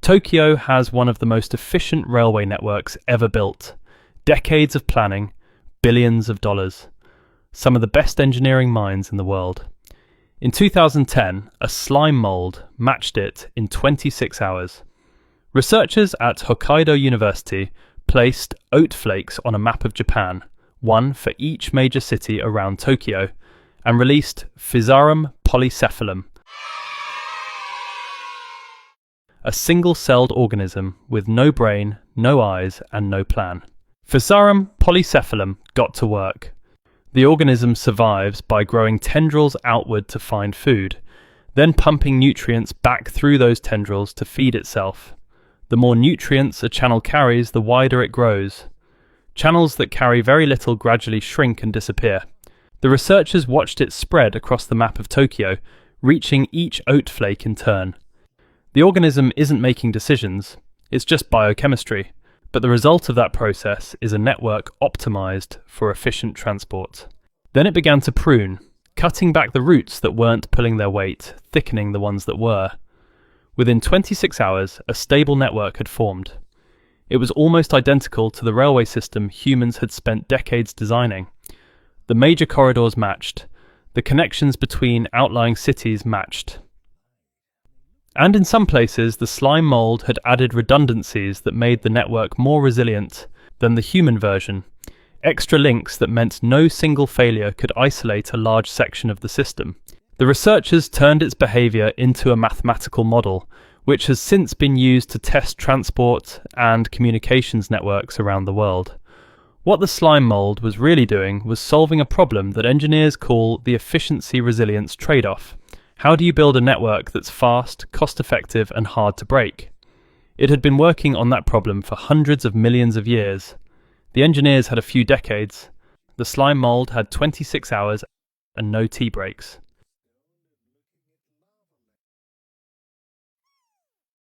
Tokyo has one of the most efficient railway networks ever built. Decades of planning, billions of dollars. Some of the best engineering minds in the world. In 2010, a slime mold matched it in 26 hours. Researchers at Hokkaido University placed oat flakes on a map of Japan, one for each major city around Tokyo, and released Physarum polycephalum, a single-celled organism with no brain, no eyes, and no plan. Physarum polycephalum got to work. The organism survives by growing tendrils outward to find food, then pumping nutrients back through those tendrils to feed itself. The more nutrients a channel carries, the wider it grows. Channels that carry very little gradually shrink and disappear. The researchers watched it spread across the map of Tokyo, reaching each oat flake in turn. The organism isn't making decisions, it's just biochemistry, but the result of that process is a network optimized for efficient transport. Then it began to prune, cutting back the roots that weren't pulling their weight, thickening the ones that were. Within 26 hours, a stable network had formed. It was almost identical to the railway system humans had spent decades designing. The major corridors matched. The connections between outlying cities matched. And in some places, the slime mold had added redundancies that made the network more resilient than the human version. Extra links that meant no single failure could isolate a large section of the system. The researchers turned its behavior into a mathematical model, which has since been used to test transport and communications networks around the world. What the slime mold was really doing was solving a problem that engineers call the efficiency-resilience trade-off. How do you build a network that's fast, cost-effective, and hard to break? It had been working on that problem for hundreds of millions of years. The engineers had a few decades. The slime mold had 26 hours and no tea breaks.